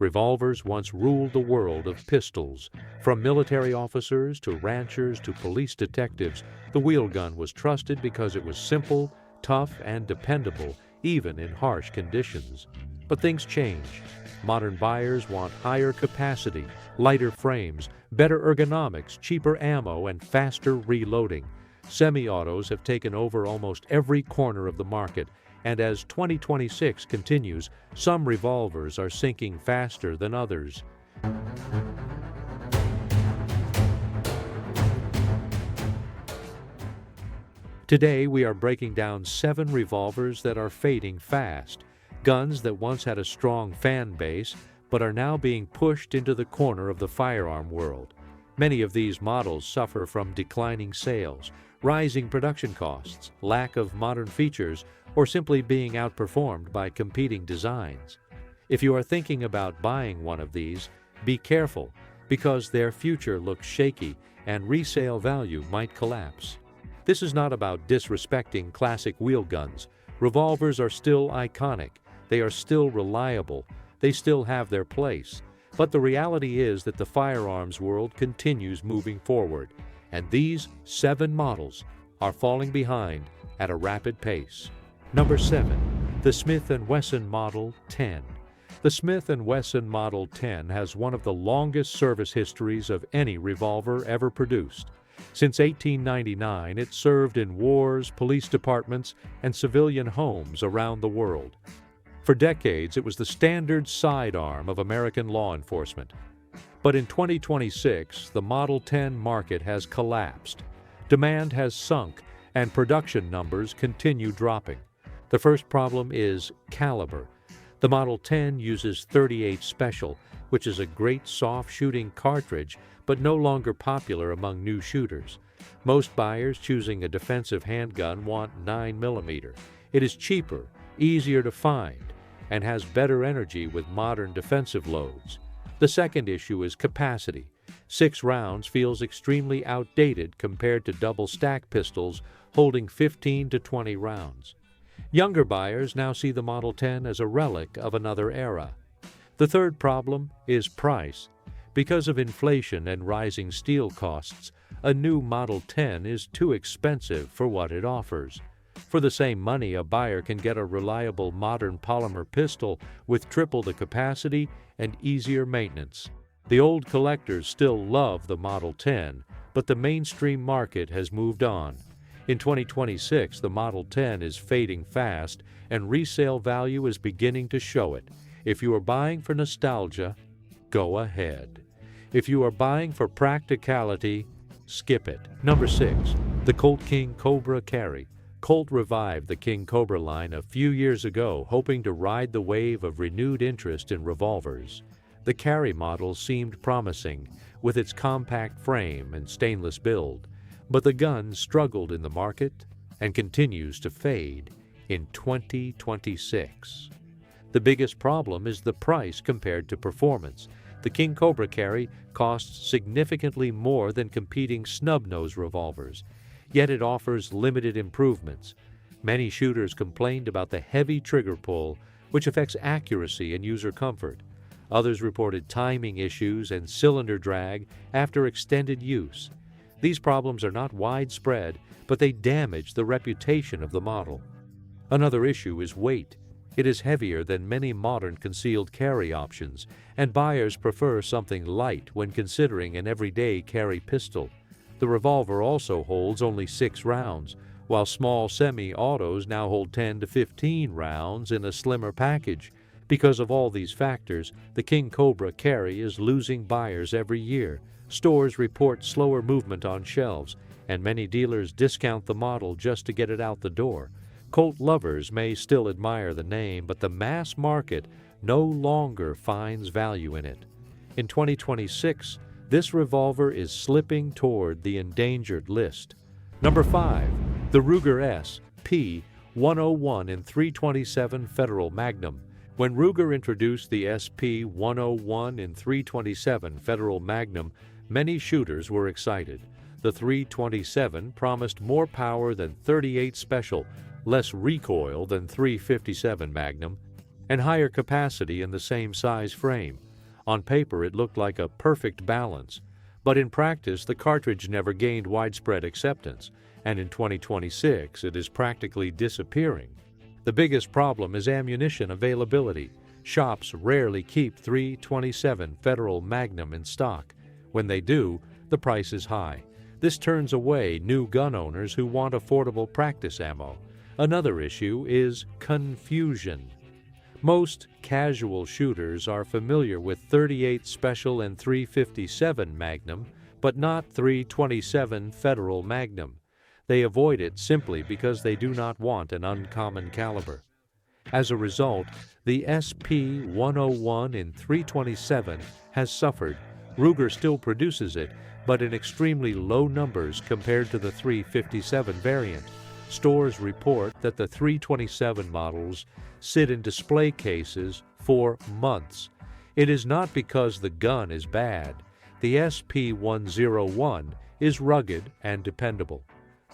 Revolvers once ruled the world of pistols. From military officers to ranchers to police detectives, the wheelgun was trusted because it was simple, tough, and dependable, even in harsh conditions. But things change. Modern buyers want higher capacity, lighter frames, better ergonomics, cheaper ammo, and faster reloading. Semi-autos have taken over almost every corner of the market, and as 2026 continues, some revolvers are sinking faster than others. Today, we are breaking down 7 revolvers that are fading fast, guns that once had a strong fan base but are now being pushed into the corner of the firearm world. Many of these models suffer from declining sales, rising production costs, lack of modern features, or simply being outperformed by competing designs. If you are thinking about buying one of these, be careful, because their future looks shaky and resale value might collapse. This is not about disrespecting classic wheel guns. Revolvers are still iconic, they are still reliable, they still have their place. But the reality is that the firearms world continues moving forward, and these 7 models are falling behind at a rapid pace. Number 7. The Smith & Wesson Model 10. The Smith & Wesson Model 10 has one of the longest service histories of any revolver ever produced. Since 1899, it served in wars, police departments, and civilian homes around the world. For decades, it was the standard sidearm of American law enforcement. But in 2026, the Model 10 market has collapsed. Demand has sunk, and production numbers continue dropping. The first problem is caliber. The Model 10 uses .38 Special, which is a great soft-shooting cartridge, but no longer popular among new shooters. Most buyers choosing a defensive handgun want 9mm. It is cheaper, easier to find, and has better energy with modern defensive loads. The second issue is capacity. 6 rounds feels extremely outdated compared to double-stack pistols holding 15 to 20 rounds. Younger buyers now see the Model 10 as a relic of another era. The third problem is price. Because of inflation and rising steel costs, a new Model 10 is too expensive for what it offers. For the same money, a buyer can get a reliable modern polymer pistol with triple the capacity and easier maintenance. The old collectors still love the Model 10, but the mainstream market has moved on. In 2026, the Model 10 is fading fast, and resale value is beginning to show it. If you are buying for nostalgia, go ahead. If you are buying for practicality, skip it. Number 6. The Colt King Cobra Carry. Colt revived the King Cobra line a few years ago, hoping to ride the wave of renewed interest in revolvers. The Carry model seemed promising, with its compact frame and stainless build, but the gun struggled in the market and continues to fade in 2026. The biggest problem is the price compared to performance. The King Cobra Carry costs significantly more than competing snub-nose revolvers, yet it offers limited improvements. Many shooters complained about the heavy trigger pull, which affects accuracy and user comfort. Others reported timing issues and cylinder drag after extended use. These problems are not widespread, but they damage the reputation of the model. Another issue is weight. It is heavier than many modern concealed carry options, and buyers prefer something light when considering an everyday carry pistol. The revolver also holds only 6 rounds, while small semi-autos now hold 10 to 15 rounds in a slimmer package. Because of all these factors, the King Cobra Carry is losing buyers every year. Stores report slower movement on shelves, and many dealers discount the model just to get it out the door. Colt lovers may still admire the name, but the mass market no longer finds value in it. In 2026, this revolver is slipping toward the endangered list. Number 5. The Ruger SP 101 in .327 Federal Magnum. When Ruger introduced the SP 101 in .327 Federal Magnum, many shooters were excited. The .327 promised more power than .38 Special, less recoil than .357 Magnum, and higher capacity in the same size frame. On paper, it looked like a perfect balance, but in practice, the cartridge never gained widespread acceptance, and in 2026, it is practically disappearing. The biggest problem is ammunition availability. Shops rarely keep .327 Federal Magnum in stock. When they do, the price is high. This turns away new gun owners who want affordable practice ammo. Another issue is confusion. Most casual shooters are familiar with .38 Special and .357 Magnum, but not .327 Federal Magnum. They avoid it simply because they do not want an uncommon caliber. As a result, the SP-101 in .327 has suffered. Ruger still produces it, but in extremely low numbers compared to the .357 variant. Stores report that the .327 models sit in display cases for months. It is not because the gun is bad. The SP-101 is rugged and dependable.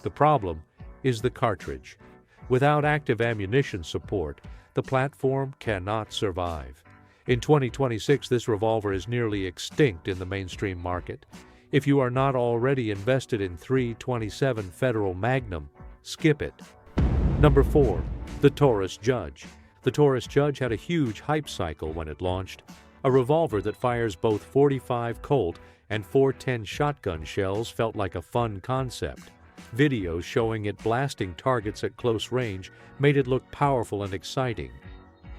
The problem is the cartridge. Without active ammunition support, the platform cannot survive. In 2026, this revolver is nearly extinct in the mainstream market. If you are not already invested in .327 Federal Magnum, skip it. Number 4. The Taurus Judge. The Taurus Judge had a huge hype cycle when it launched. A revolver that fires both .45 Colt and .410 shotgun shells felt like a fun concept. Videos showing it blasting targets at close range made it look powerful and exciting.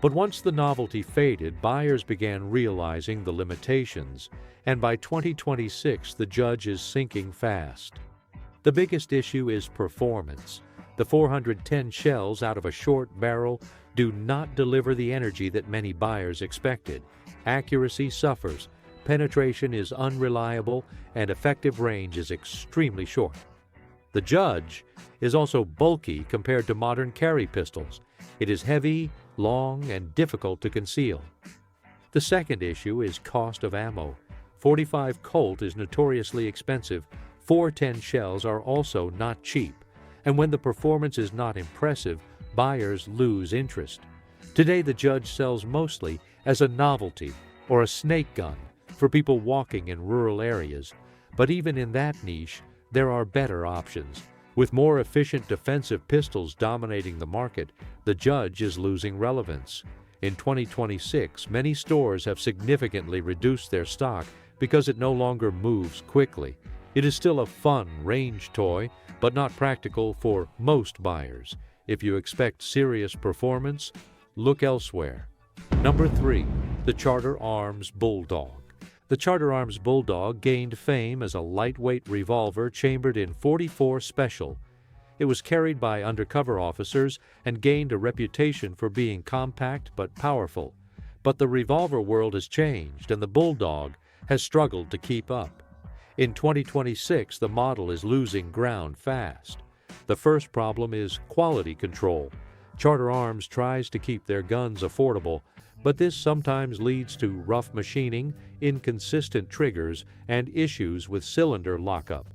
But once the novelty faded, buyers began realizing the limitations, and by 2026 the Judge is sinking fast. The biggest issue is performance. The 410 shells out of a short barrel do not deliver the energy that many buyers expected. Accuracy suffers, penetration is unreliable, and effective range is extremely short. The Judge is also bulky compared to modern carry pistols. It is heavy, long, and difficult to conceal. The second issue is cost of ammo. .45 Colt is notoriously expensive. .410 shells are also not cheap, and when the performance is not impressive, buyers lose interest. Today, the Judge sells mostly as a novelty or a snake gun for people walking in rural areas, but even in that niche, there are better options. With more efficient defensive pistols dominating the market, the Judge is losing relevance. In 2026, many stores have significantly reduced their stock because it no longer moves quickly. It is still a fun range toy, but not practical for most buyers. If you expect serious performance, look elsewhere. Number 3. The Charter Arms Bulldog. The Charter Arms Bulldog gained fame as a lightweight revolver chambered in .44 Special. It was carried by undercover officers and gained a reputation for being compact but powerful. But the revolver world has changed, and the Bulldog has struggled to keep up. In 2026, the model is losing ground fast. The first problem is quality control. Charter Arms tries to keep their guns affordable, but this sometimes leads to rough machining, inconsistent triggers, and issues with cylinder lockup.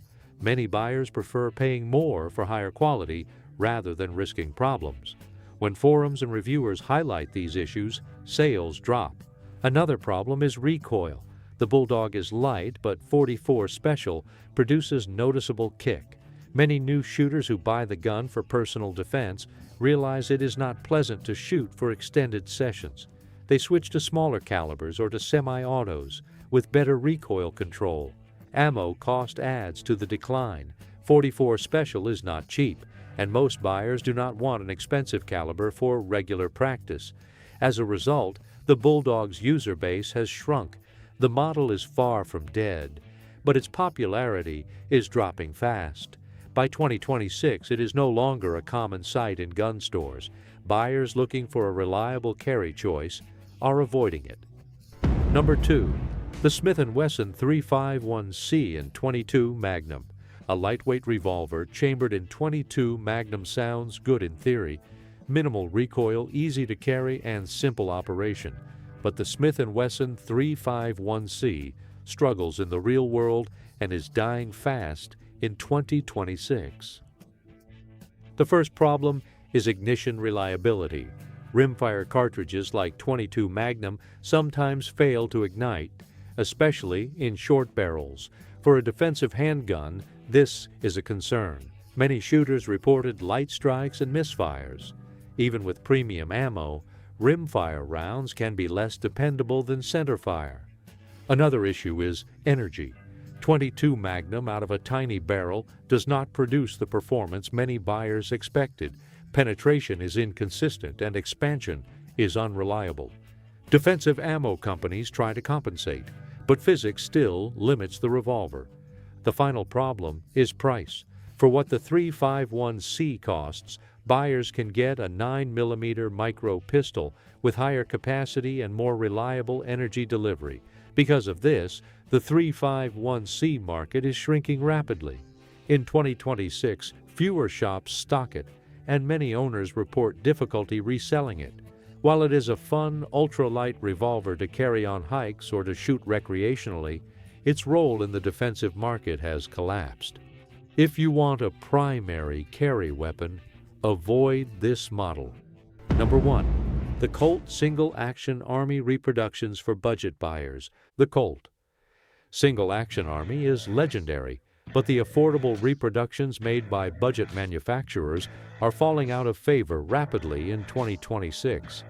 Many buyers prefer paying more for higher quality rather than risking problems. When forums and reviewers highlight these issues, sales drop. Another problem is recoil. The Bulldog is light, but .44 Special produces noticeable kick. Many new shooters who buy the gun for personal defense realize it is not pleasant to shoot for extended sessions. They switch to smaller calibers or to semi-autos with better recoil control. Ammo cost adds to the decline. .44 Special is not cheap, and most buyers do not want an expensive caliber for regular practice. As a result, the Bulldog's user base has shrunk. The model is far from dead, but its popularity is dropping fast. By 2026, it is no longer a common sight in gun stores. Buyers looking for a reliable carry choice are avoiding it. Number 2. The Smith & Wesson 351C in .22 Magnum. A lightweight revolver chambered in .22 Magnum sounds good in theory. Minimal recoil, easy to carry, and simple operation. But the Smith & Wesson 351C struggles in the real world and is dying fast in 2026. The first problem is ignition reliability. Rimfire cartridges like .22 Magnum sometimes fail to ignite, especially in short barrels. For a defensive handgun, this is a concern. Many shooters reported light strikes and misfires. Even with premium ammo, rimfire rounds can be less dependable than centerfire. Another issue is energy. .22 Magnum out of a tiny barrel does not produce the performance many buyers expected. Penetration is inconsistent and expansion is unreliable. Defensive ammo companies try to compensate, but physics still limits the revolver. The final problem is price. For what the .351C costs, buyers can get a 9mm micro pistol with higher capacity and more reliable energy delivery. Because of this, the .351C market is shrinking rapidly. In 2026, fewer shops stock it, and many owners report difficulty reselling it. While it is a fun, ultralight revolver to carry on hikes or to shoot recreationally, its role in the defensive market has collapsed. If you want a primary carry weapon, avoid this model. Number 1. The Colt Single Action Army Reproductions for Budget Buyers. The Colt Single Action Army is legendary, but the affordable reproductions made by budget manufacturers are falling out of favor rapidly in 2026.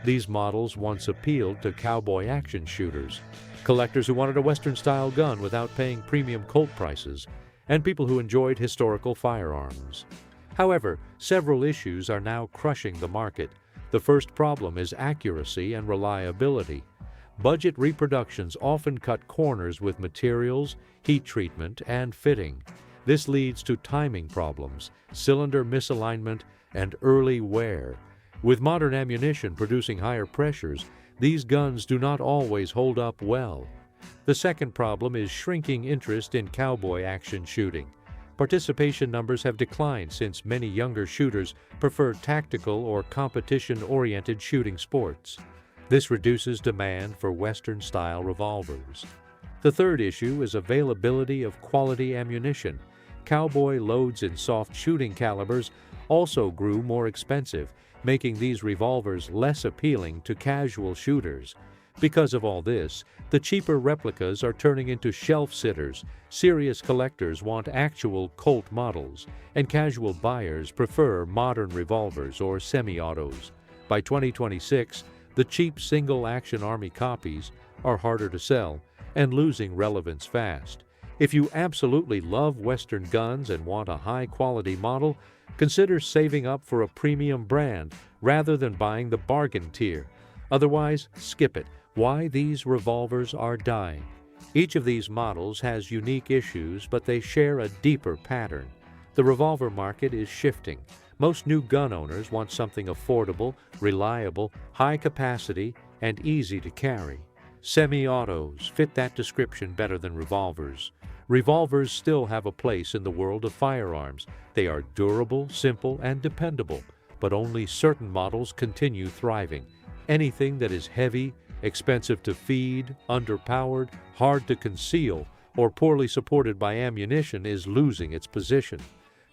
These models once appealed to cowboy action shooters, collectors who wanted a Western-style gun without paying premium Colt prices, and people who enjoyed historical firearms. However, several issues are now crushing the market. The first problem is accuracy and reliability. Budget reproductions often cut corners with materials, heat treatment, and fitting. This leads to timing problems, cylinder misalignment, and early wear. With modern ammunition producing higher pressures, these guns do not always hold up well. The second problem is shrinking interest in cowboy action shooting. Participation numbers have declined since many younger shooters prefer tactical or competition-oriented shooting sports. This reduces demand for Western-style revolvers. The third issue is availability of quality ammunition. Cowboy loads in soft shooting calibers also grew more expensive, making these revolvers less appealing to casual shooters. Because of all this, the cheaper replicas are turning into shelf-sitters. Serious collectors want actual Colt models, and casual buyers prefer modern revolvers or semi-autos. By 2026, the cheap single-action Army copies are harder to sell and losing relevance fast. If you absolutely love Western guns and want a high-quality model, consider saving up for a premium brand rather than buying the bargain tier. Otherwise, skip it. Why these revolvers are dying. Each of these models has unique issues, but they share a deeper pattern. The revolver market is shifting. Most new gun owners want something affordable, reliable, high capacity, and easy to carry. Semi-autos fit that description better than revolvers. Revolvers still have a place in the world of firearms. They are durable, simple, and dependable, but only certain models continue thriving. Anything that is heavy, expensive to feed, underpowered, hard to conceal, or poorly supported by ammunition is losing its position.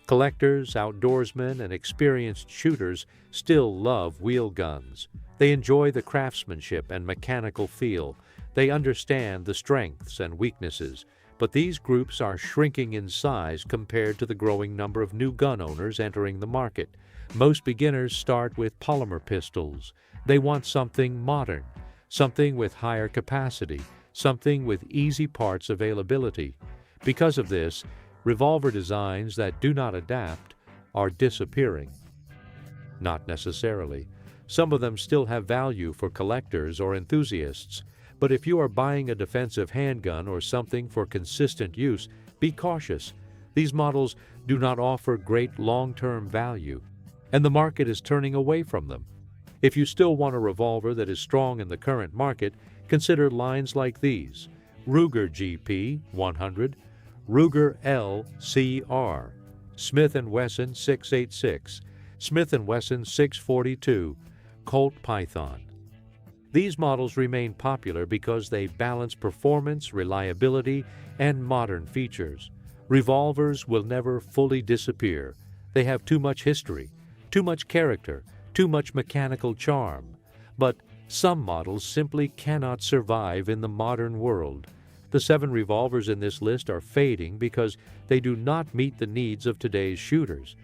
Collectors, outdoorsmen, and experienced shooters still love wheel guns. They enjoy the craftsmanship and mechanical feel. They understand the strengths and weaknesses. But these groups are shrinking in size compared to the growing number of new gun owners entering the market. Most beginners start with polymer pistols. They want something modern, something with higher capacity, something with easy parts availability. Because of this, revolver designs that do not adapt are disappearing. Not necessarily. Some of them still have value for collectors or enthusiasts, but if you are buying a defensive handgun or something for consistent use, be cautious. These models do not offer great long-term value, and the market is turning away from them. If you still want a revolver that is strong in the current market, consider lines like these: Ruger GP 100, Ruger LCR, Smith & Wesson 686, Smith & Wesson 642, Colt Python. These models remain popular because they balance performance, reliability, and modern features. Revolvers will never fully disappear. They have too much history, too much character, too much mechanical charm. But some models simply cannot survive in the modern world. The 7 revolvers in this list are fading because they do not meet the needs of today's shooters.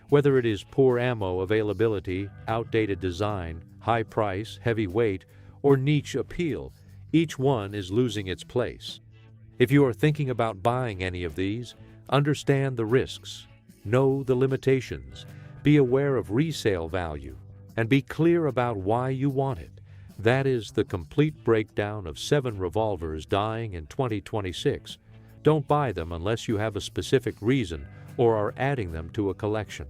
Whether it is poor ammo availability, outdated design, high price, heavy weight, or niche appeal, each one is losing its place. If you are thinking about buying any of these, understand the risks, know the limitations, be aware of resale value, and be clear about why you want it. That is the complete breakdown of 7 revolvers dying in 2026. Don't buy them unless you have a specific reason or are adding them to a collection.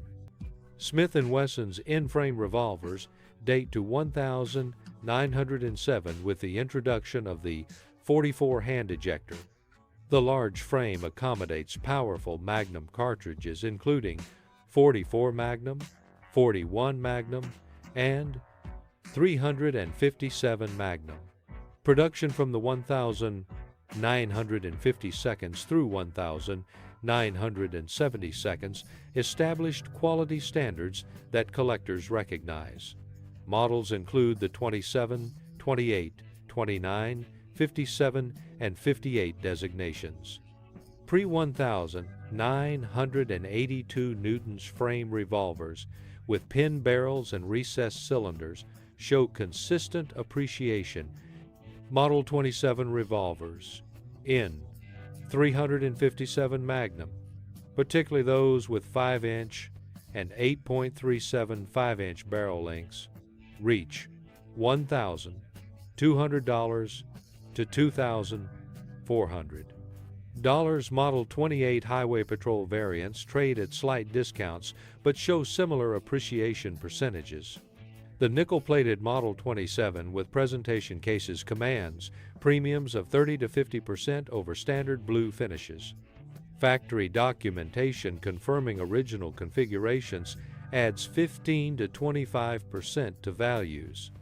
Smith & Wesson's in-frame revolvers date to 1907 with the introduction of the 44 hand ejector. The large frame accommodates powerful Magnum cartridges including 44 Magnum, 41 Magnum, and 357 Magnum. Production from the 1950 seconds through 1970 seconds established quality standards that collectors recognize. Models include the 27, 28, 29, 57, and 58 designations. Pre-1982 Newton's frame revolvers with pin barrels and recessed cylinders show consistent appreciation. Model 27 revolvers in 357 Magnum, particularly those with 5-inch and 8.37 5-inch barrel lengths, reach $1,200 to $2,400. Model 28 Highway Patrol variants trade at slight discounts but show similar appreciation percentages. The nickel-plated Model 27 with presentation cases commands premiums of 30 to 50% over standard blue finishes. Factory documentation confirming original configurations adds 15 to 25% to values.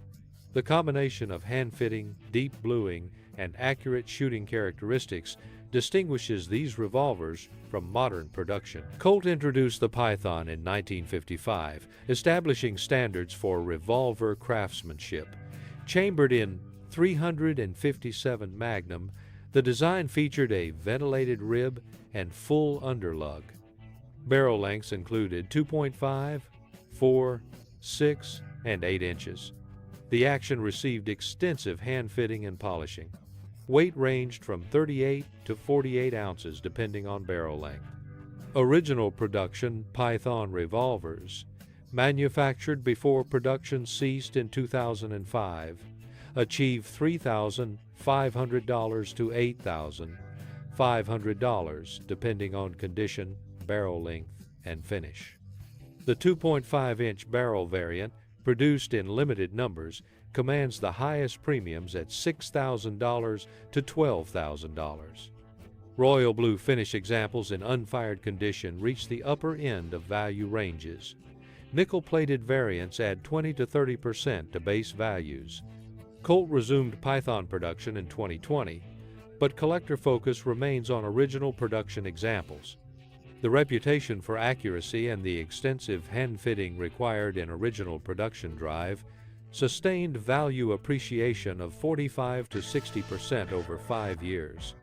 The combination of hand-fitting, deep bluing, and accurate shooting characteristics distinguishes these revolvers from modern production. Colt introduced the Python in 1955, establishing standards for revolver craftsmanship. Chambered in 357 Magnum, the design featured a ventilated rib and full underlug. Barrel lengths included 2.5, 4, 6, and 8 inches. The action received extensive hand-fitting and polishing. Weight ranged from 38 to 48 ounces depending on barrel length. Original production Python revolvers, manufactured before production ceased in 2005, achieved $3,500 to $8,500 depending on condition, barrel length, and finish. The 2.5-inch barrel variant, produced in limited numbers, commands the highest premiums at $6,000 to $12,000. Royal blue finish examples in unfired condition reach the upper end of value ranges. Nickel-plated variants add 20 to 30% to base values. Colt resumed Python production in 2020, but collector focus remains on original production examples. The reputation for accuracy and the extensive hand-fitting required in original production drive sustained value appreciation of 45 to 60% over 5 years.